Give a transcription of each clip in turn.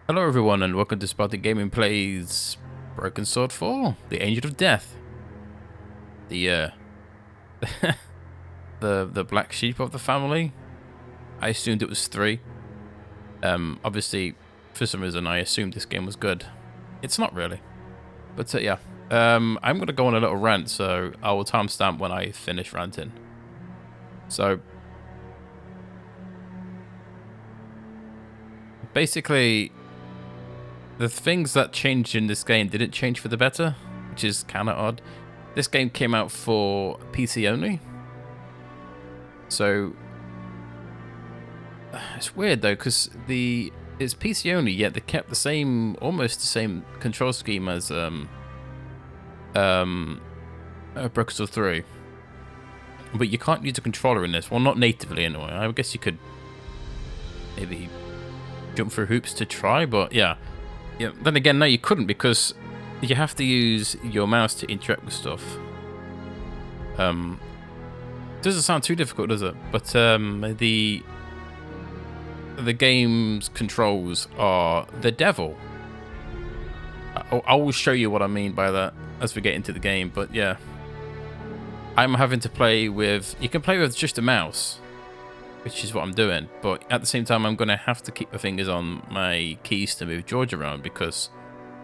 Hello everyone and welcome to SpartanGaming plays Broken Sword 4, the Angel of Death. The the black sheep of the family. I assumed it was 3. Obviously for some reason I assumed this game was good. It's not really. But yeah. I'm gonna go on a little rant, so I will timestamp when I finish ranting. So basically the things that changed in this game didn't change for the better, which is kind of odd. This game came out for PC only. So it's weird though, because it's PC only, yet they kept the same, almost the same control scheme as Broken Sword 3. But you can't use a controller in this. Well, not natively anyway. I guess you could maybe jump through hoops to try, but yeah. Yeah, then again, no, you couldn't, because you have to use your mouse to interact with stuff. Doesn't sound too difficult, does it? But the game's controls are the devil. I will show you what I mean by that as we get into the game. But yeah, I'm having to play with. You can play with just a mouse, which is what I'm doing, but at the same time I'm going to have to keep my fingers on my keys to move George around because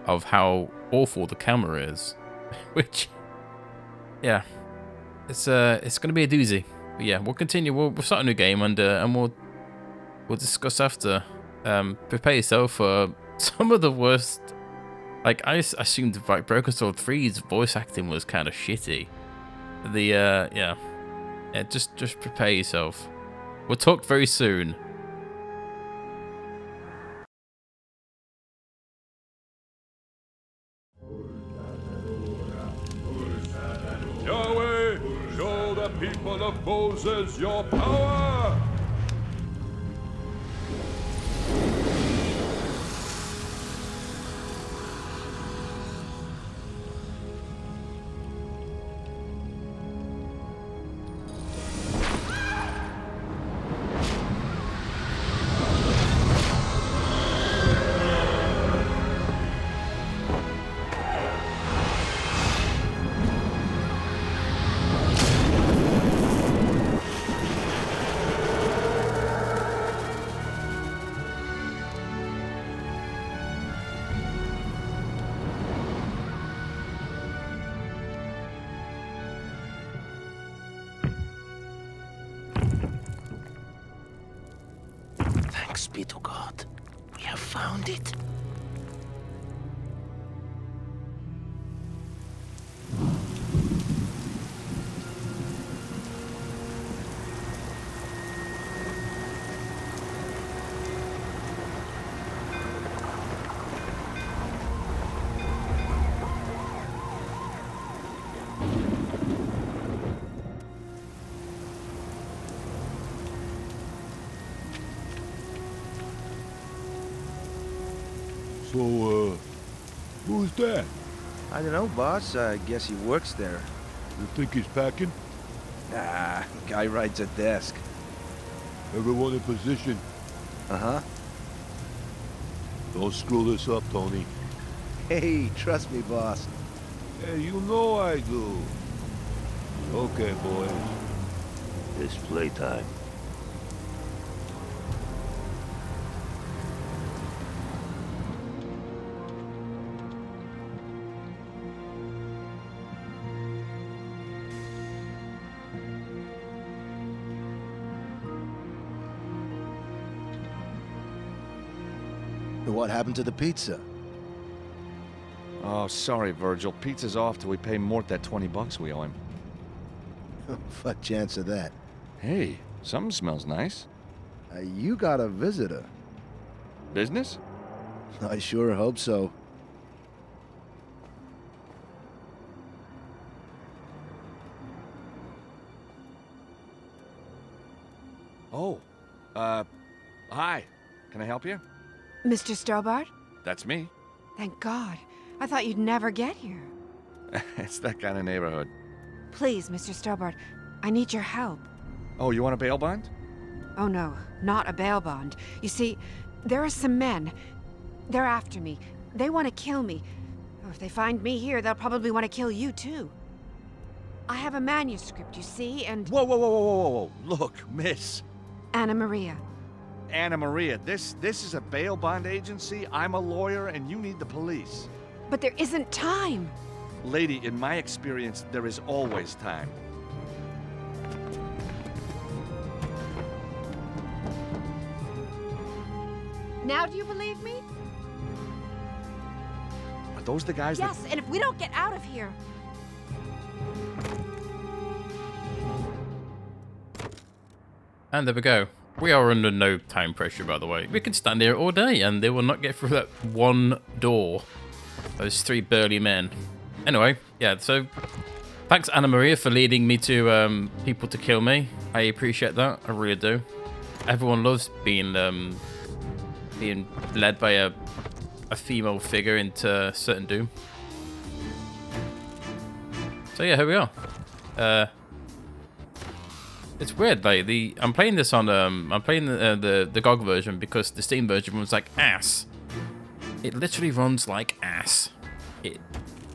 of how awful the camera is. Which, yeah, it's going to be a doozy. But yeah, we'll continue. We'll start a new game and we'll discuss after. Prepare yourself for some of the worst. Like, I assumed like Broken Sword 3's voice acting was kind of shitty. Yeah, just prepare yourself. We'll talk very soon. Yahweh, show the people of Moses your power! Thanks be to God. We have found it. So, who's that? I don't know, boss. I guess he works there. You think he's packing? Nah, guy rides a desk. Everyone in position. Uh-huh. Don't screw this up, Tony. Hey, trust me, boss. Hey, you know I do. Okay, boys. It's playtime. What happened to the pizza? Oh, sorry, Virgil. Pizza's off till we pay Mort that $20 we owe him. What chance of that? Hey, something smells nice. You got a visitor. Business? I sure hope so. Oh, hi. Can I help you? Mr. 𝘨𝘮𝘮? That's me. Thank God. I thought you'd never get here. It's that kind of neighborhood. Please, Mr. 𝘨𝘮𝘮, I need your help. Oh, you want a bail bond? Oh no, not a bail bond. You see, there are some men. They're after me. They want to kill me. Oh, if they find me here, they'll probably want to kill you, too. I have a manuscript, you see, and... Whoa, whoa, whoa, whoa, whoa, whoa. Look, miss. Anna Maria. Anna Maria, this is a bail bond agency. I'm a lawyer, and you need the police. But there isn't time. Lady, in my experience, there is always time. Now do you believe me? Are those the guys that... Yes, and if we don't get out of here... And there we go. We are under no time pressure, by the way. We can stand here all day and they will not get through that one door. Those three burly men. Anyway, yeah, so thanks, Anna Maria, for leading me to people to kill me. I appreciate that. I really do. Everyone loves being led by a female figure into certain doom. So yeah, here we are. It's weird, like I'm playing this on I'm playing the GOG version because the Steam version runs like ass. It literally runs like ass. It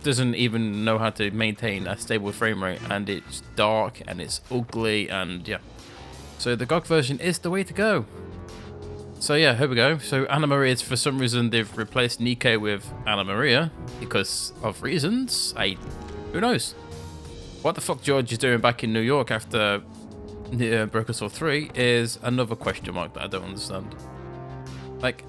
doesn't even know how to maintain a stable frame rate, and it's dark and it's ugly, and yeah. So the GOG version is the way to go. So yeah, here we go. So Anna Maria, for some reason they've replaced Nico with Anna Maria because of reasons. Who knows? What the fuck George is doing back in New York after Broken Sword 3 is another question mark that I don't understand. Like,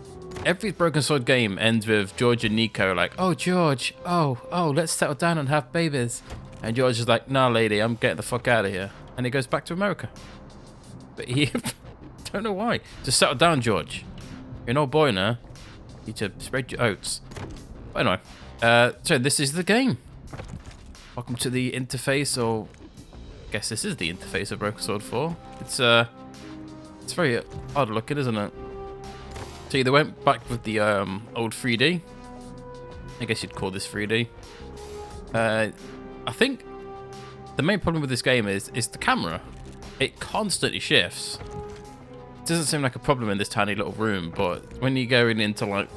every Broken Sword game ends with George and Nico like, oh George, oh, let's settle down and have babies. And George is like, nah lady, I'm getting the fuck out of here. And he goes back to America. But he, don't know why. Just settle down, George. You're an old boy now. You need to spread your oats. But anyway, so this is the game. Welcome to the interface, or I guess this is the interface of Broken Sword 4. It's very odd looking, isn't it? So they went back with the old 3D. I guess you'd call this 3D. I think the main problem with this game is the camera. It constantly shifts. It doesn't seem like a problem in this tiny little room, but when you're going into like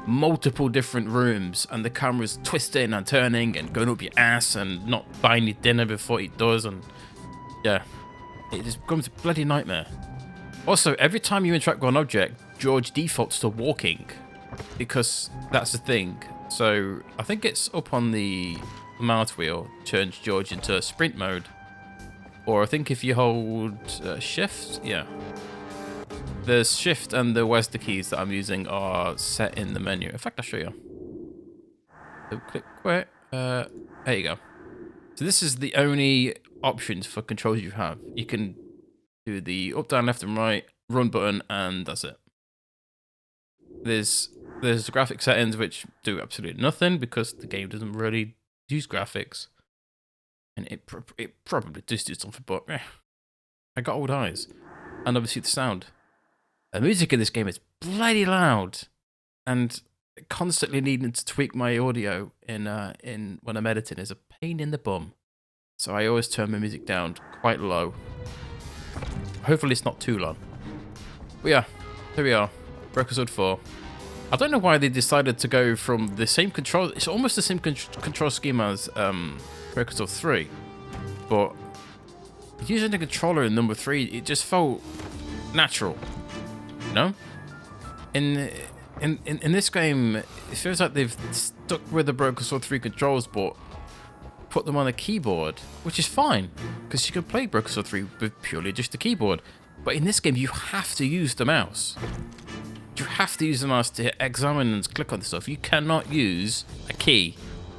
multiple different rooms and the camera's twisting and turning and going up your ass and not buying you dinner before it does, and yeah, it just becomes a bloody nightmare. Also, every time you interact with an object, George defaults to walking because that's the thing. So I think it's up on the mouse wheel turns George into sprint mode, or I think if you hold shift, yeah. The shift and the WASD keys that I'm using are set in the menu. In fact, I'll show you. So click where? There you go. So this is the only options for controls you have. You can do the up, down, left, and right, run button, and that's it. There's the graphic settings which do absolutely nothing because the game doesn't really use graphics, and it probably does do something, but I got old eyes, and obviously the sound. The music in this game is bloody loud, and constantly needing to tweak my audio in when I'm editing is a pain in the bum. So I always turn my music down quite low. Hopefully it's not too low. But yeah, here we are, Broken Sword 4. I don't know why they decided to go from the same control. It's almost the same control scheme as Broken Sword 3, but using the controller in number 3, it just felt natural. No, in this game, it feels like they've stuck with the Broken Sword 3 controls, but put them on a keyboard, which is fine because you can play Broken Sword 3 with purely just the keyboard. But in this game, you have to use the mouse. You have to use the mouse to examine and click on the stuff. You cannot use a key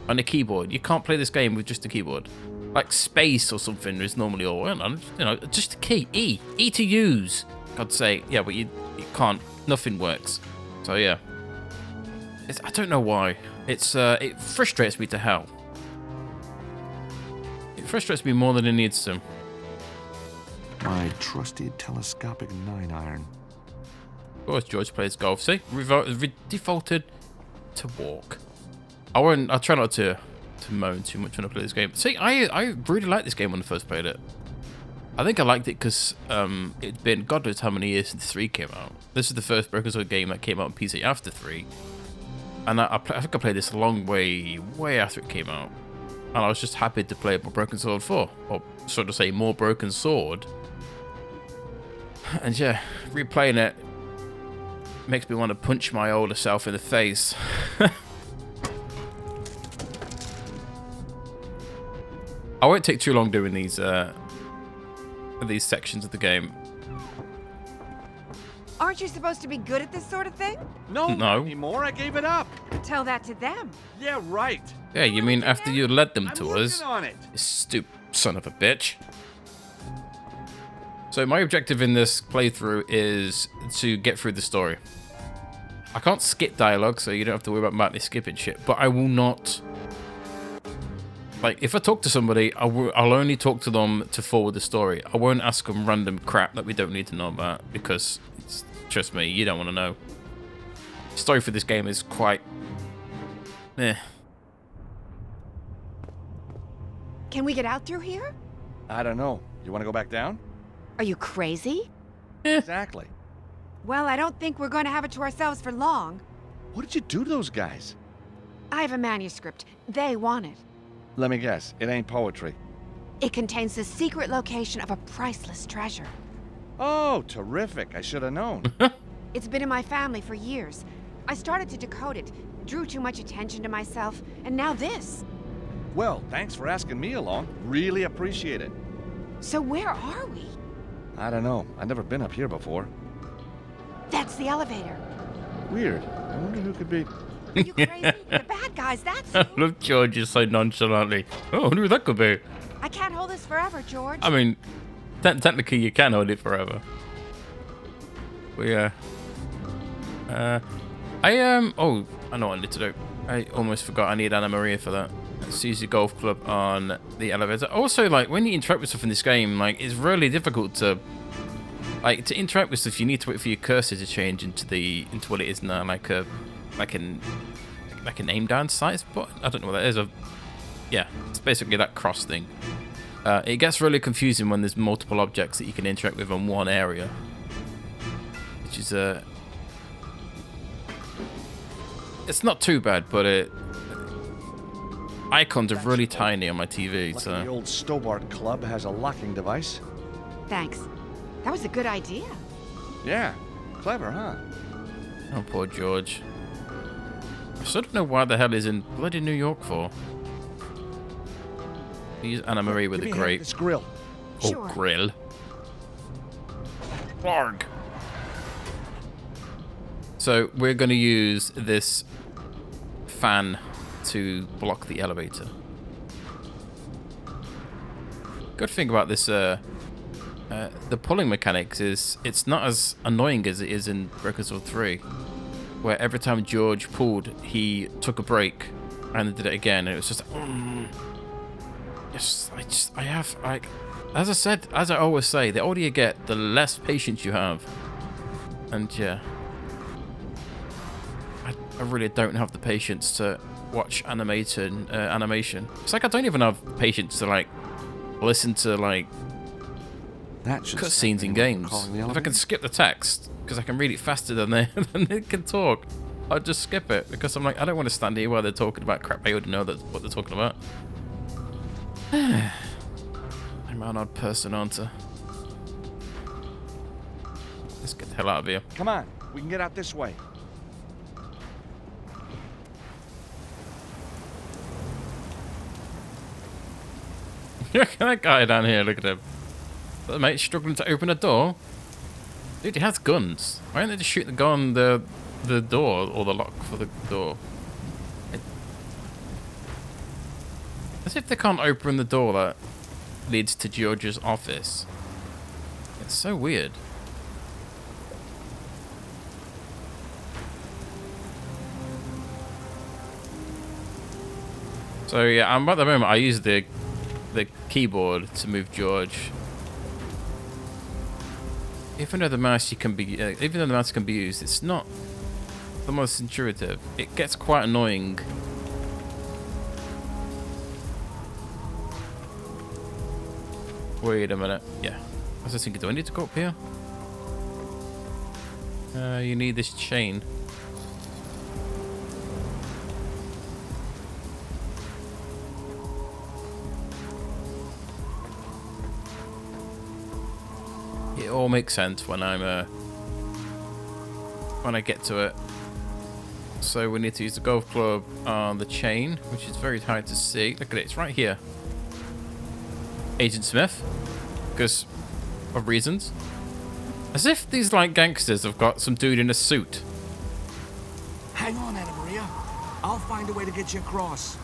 on a keyboard. You can't play this game with just a keyboard. Like space or something is normally, or you know, just a key. E to use. God's sake, yeah, but you can't. Nothing works. So yeah, I don't know why. It frustrates me to hell. It frustrates me more than it needs to. My trusty telescopic 9-iron. Of course, George plays golf. See, defaulted to walk. I'll try not to moan too much when I play this game. See, I really liked this game when I first played it. I think I liked it because it'd been God knows how many years since 3 came out. This is the first Broken Sword game that came out on PC after 3. And I think I played this a long way after it came out. And I was just happy to play more Broken Sword 4. Or, so to say, more Broken Sword. And yeah, replaying it makes me want to punch my older self in the face. I won't take too long doing these sections of the game. Aren't you supposed to be good at this sort of thing? No, No. not anymore. I gave it up. Tell that to them. Yeah, right. Yeah, you mean after you led them I'm to working us? on it. You stupid son of a bitch. So my objective in this playthrough is to get through the story. I can't skip dialogue, so you don't have to worry about madly skipping shit, but I will not... Like, if I talk to somebody, I'll only talk to them to forward the story. I won't ask them random crap that we don't need to know about, because, trust me, you don't want to know. The story for this game is quite... eh. Can we get out through here? I don't know. You want to go back down? Are you crazy? Exactly. Well, I don't think we're going to have it to ourselves for long. What did you do to those guys? I have a manuscript. They want it. Let me guess. It ain't poetry. It contains the secret location of a priceless treasure. Oh, terrific. I should have known. It's been in my family for years. I started to decode it, drew too much attention to myself, and now this. Well, thanks for asking me along. Really appreciate it. So where are we? I don't know. I've never been up here before. That's the elevator. Weird. I wonder who could be... Are you crazy? The bad guys, that's who. Look, George is so nonchalantly. Oh, I wonder who that could be. I can't hold this forever, George. I mean, technically you can hold it forever. But yeah. Oh, I know what I need to do. I almost forgot I need Anna Maria for that. Let's use the golf club on the elevator. Also, like, when you interact with stuff in this game, like, it's really difficult to... Like, to interact with stuff, you need to wait for your cursor to change into what it is now, like an aim down sight button. I don't know what that is. Yeah, it's basically that cross thing. It gets really confusing when there's multiple objects that you can interact with in one area, which is it's not too bad, but icons are really tiny on my TV. Lucky So the old 𝘨𝘏𝘮 club has a locking device. Thanks. That was a good idea. Yeah. Clever, huh? oh, poor George. I still don't know why the hell he's in bloody New York for. Use Anna Marie with Give a me a hand grape. with this grill. Oh, Sure. grill. Blarg. So we're going to use this fan to block the elevator. Good thing about this, the pulling mechanics is it's not as annoying as it is in Broken Sword 3, where every time George pulled, he took a break and then did it again, and it was just, I have, like, as I always say, the older you get, the less patience you have. And yeah, I really don't have the patience to watch animation. It's like I don't even have patience to, like, listen to, like, That should cutscenes in games. If I can skip the text, because I can read it faster than they can talk, I'll just skip it, because I'm like, I don't want to stand here while they're talking about crap I already know what they're talking about. I'm an odd person, aren't I? Let's get the hell out of here. Come on. We can get out this way. Look at that guy down here, look at him. That mate's struggling to open a door. Dude, he has guns. Why don't they just shoot the gun the door, or the lock for the door? As if they can't open the door that leads to George's office. It's so weird. So yeah, at the moment I use the keyboard to move George. Even though the mouse can be used, it's not the most intuitive. It gets quite annoying. Wait a minute. Yeah. I was thinking, do I need to go up here? You need this chain. It all makes sense when when I get to it. So we need to use the golf club on the chain, which is very hard to see. Look at it, it's right here. Agent Smith, because of reasons. As if these like gangsters have got some dude in a suit. Hang on, Anna Maria. I'll find a way to get you across.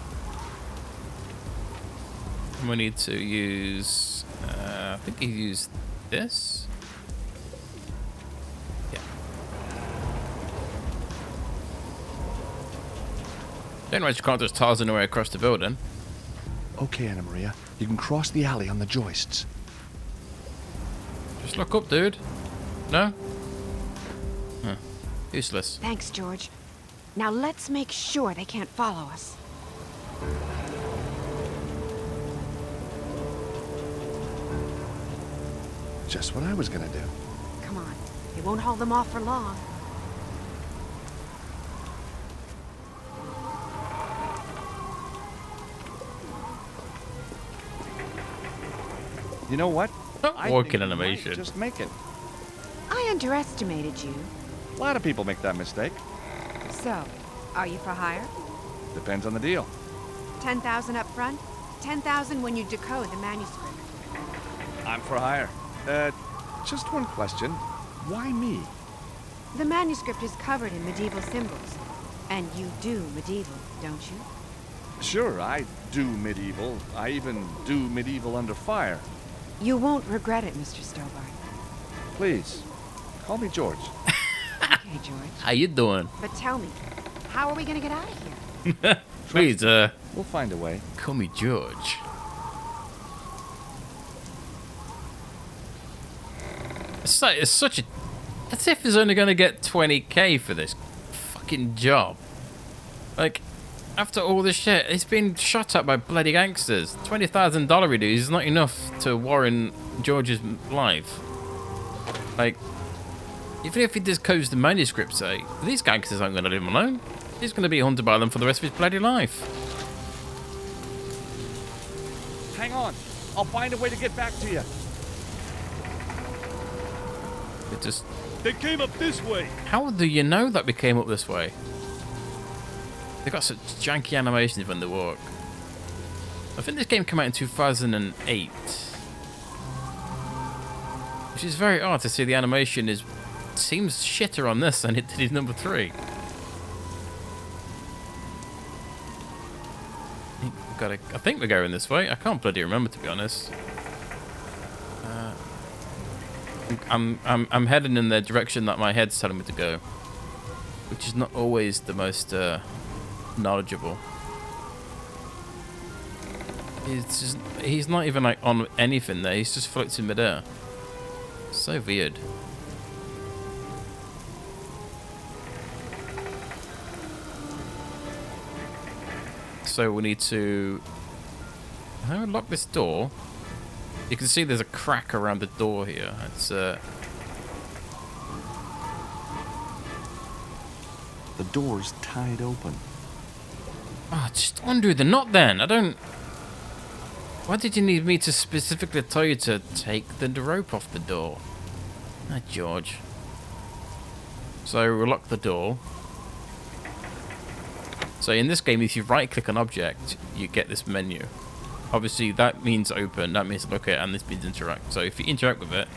We need to use, I think he used this. Yeah. Don't know why you can't just Tarzan away across the building. Okay, Anna Maria. You can cross the alley on the joists. Just look up, dude. No? Huh. Useless. Thanks, George. Now let's make sure they can't follow us. Just what I was gonna do. Come on. It won't hold them off for long. You know what? Walking think you might animation. Just make it. I underestimated you. A lot of people make that mistake. So, are you for hire? Depends on the deal. 10,000 up front? 10,000 when you decode the manuscript. I'm for hire. Just one question. Why me? The manuscript is covered in medieval symbols. And you do medieval, don't you? Sure, I do medieval. I even do medieval under fire. You won't regret it, Mr. Stobart. Please, call me George. Okay, George. How you doing? But tell me, how are we gonna get out of here? Please, We'll find a way. call me George. It's such a... As if he's only going to get 20k for this fucking job. Like, after all this shit, he's been shot at by bloody gangsters. $20,000 dude is not enough to warrant George's life. Like, even if he discodes the manuscript, say, these gangsters aren't going to leave him alone. He's going to be hunted by them for the rest of his bloody life. Hang on. I'll find a way to get back to you. It just... They came up this way. How do you know that we came up this way? They've got such janky animations when they walk. I think this game came out in 2008. Which is very odd to see the animation seems shitter on this than it did in number 3. I think we're going this way. I can't bloody remember, to be honest. I'm heading in the direction that my head's telling me to go, which is not always the most knowledgeable. He's not even like on anything there. He's just floating midair. So weird. So we need to unlock this door. You can see there's a crack around the door here. It's The door's tied open. oh, just undo the knot then. I don't... Why did you need me to specifically tell you to take the rope off the door? Ah, George. So we'll lock the door. So in this game, if you right-click an object, you get this menu. Obviously, that means open, that means look at, and this means interact. So if you interact with it,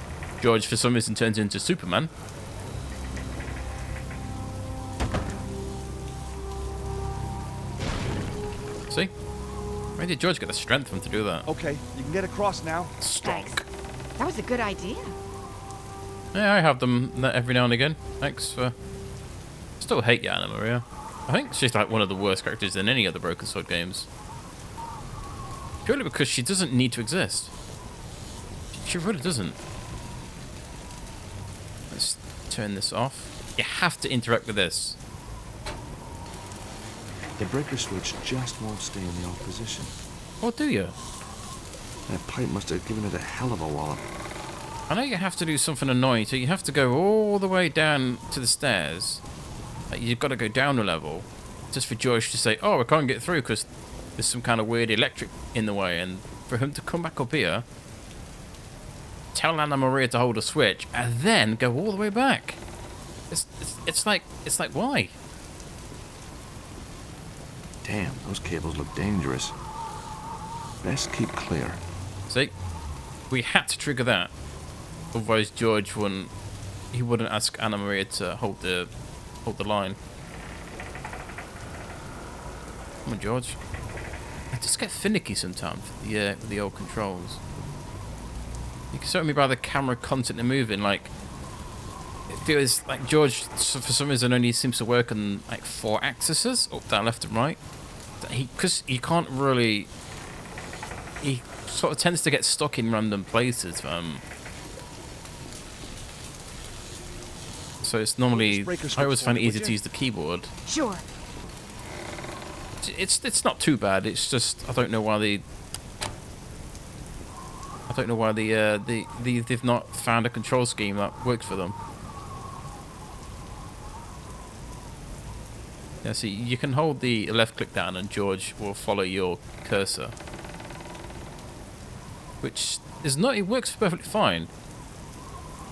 George, for some reason, turns into Superman. See? Where did George get the strength from to do that? Okay, you can get across now. Strong. Thanks. That was a good idea. Yeah, I have them every now and again. Thanks for... Still hate you, Anna Maria. I think she's like one of the worst characters in any of the Broken Sword games. Purely because she doesn't need to exist. She really doesn't. Let's turn this off. You have to interact with this. The breaker switch just won't stay in the off position. Or do you? That pipe must have given it a hell of a wallop. I know you have to do something annoying, so you have to go all the way down to the stairs. Like, you've got to go down a level just for George to say, oh, I can't get through because there's some kind of weird electric in the way, and for him to come back up here, tell Anna Maria to hold a switch, and then go all the way back. It's like why? Damn, those cables look dangerous. Best keep clear. See, we had to trigger that, otherwise George wouldn't ask Anna Maria to hold the line. Come on, George. I just get finicky sometimes with the old controls. You can certainly by the camera constantly moving. Like, it feels like George, for some reason, only seems to work on like 4 axes, up, down, left, and right. Because he can't really. He sort of tends to get stuck in random places. So it's normally. I always find it easy to use the keyboard. Sure. It's not too bad. It's just I don't know why they've not found a control scheme that works for them. Yeah, see, you can hold the left click down and George will follow your cursor, which is not. It works perfectly fine.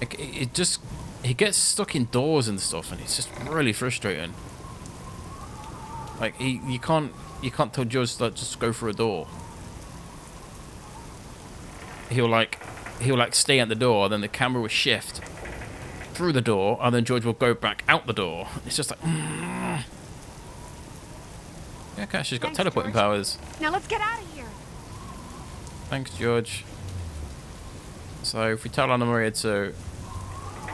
Like, he gets stuck in doors and stuff, and it's just really frustrating. Like you can't tell George to just go through a door. He'll like stay at the door, then the camera will shift through the door, and then George will go back out the door. It's just like, yeah, okay, she's got Thanks, teleporting George. powers. Now let's get out of here. Thanks, George. So if we tell Anna Maria to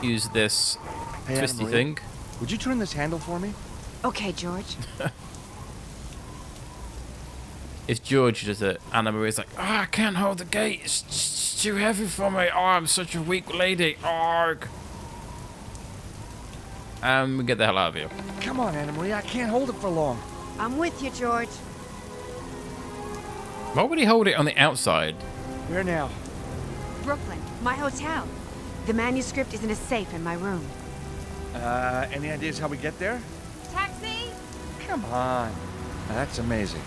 use this Hey, Anna twisty Maria, thing, would you turn this handle for me? Okay, George. if George does it, Anna Maria's like, oh, I can't hold the gate. It's too heavy for me. Oh, I'm such a weak lady. Arg. We get the hell out of here. Come on, Anna Maria, I can't hold it for long. I'm with you, George. Why would he hold it on the outside? Where now? Brooklyn, my hotel. The manuscript is in a safe in my room. Any ideas how we get there? Taxi? Come on. Now, that's amazing.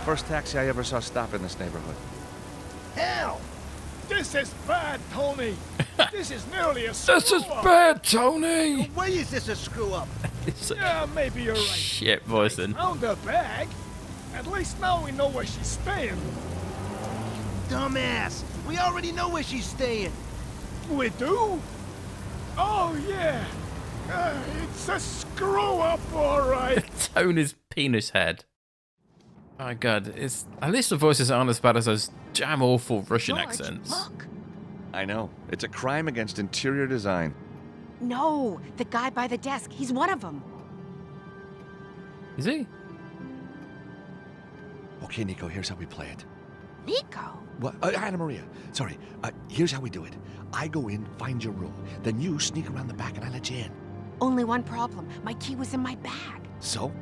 First taxi I ever saw stop in this neighborhood. Hell! This is bad, Tony! This is nearly a This is bad, Tony! Why is this a screw up? It's like Yeah, maybe you're right. shit voice then. Found the bag. At least now we know where she's staying. Dumbass! We already know where she's staying. We do? Oh, yeah. It's a screw-up, all right. Tony's penis head. My god, at least the voices aren't as bad as those damn awful Russian George, accents. Look. I know. It's a crime against interior design. No, the guy by the desk. He's one of them. Is he? Okay, Nico, here's how we play it. Nico? What? Anna Maria, sorry. Here's how we do it. I go in, find your room. Then you sneak around the back and I let you in. Only one problem. My key was in my bag. So?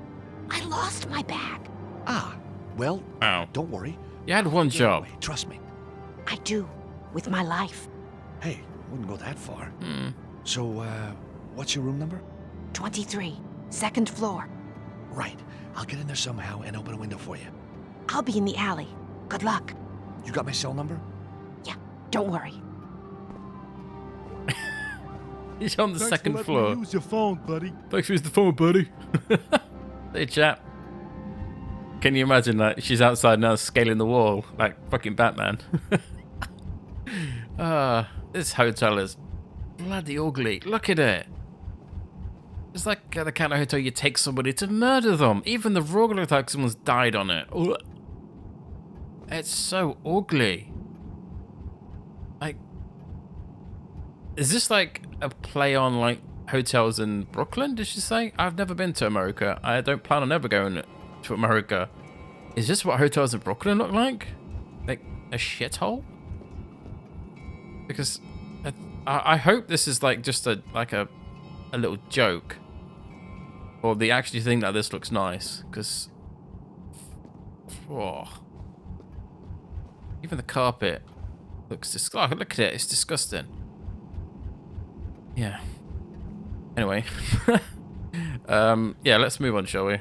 I lost my bag. Ah, well, Ow. don't worry. You had one Get job. away, trust me. I do. With my life. Hey, wouldn't go that far. Hmm. So, what's your room number? 23. Second floor. Right. I'll get in there somehow and open a window for you. I'll be in the alley. Good luck. You got my cell number? Yeah, don't worry. He's on the second floor. Use your phone, buddy. Thanks for using the phone, buddy. Hey, chap. Can you imagine that? She's outside now scaling the wall like fucking Batman. This hotel is bloody ugly. Look at it. It's like the kind of hotel you take somebody to murder them. Even the rug looks like someone's died on it. Ugh. It's so ugly. Like, is this like a play on like hotels in Brooklyn? Did she say? I've never been to America. I don't plan on ever going to America. Is this what hotels in Brooklyn look like? Like a shithole? Because I hope this is like just a little joke, or they actually think that this looks nice. Because, even the carpet looks look at it. It's disgusting. Yeah. Anyway. Yeah, let's move on, shall we?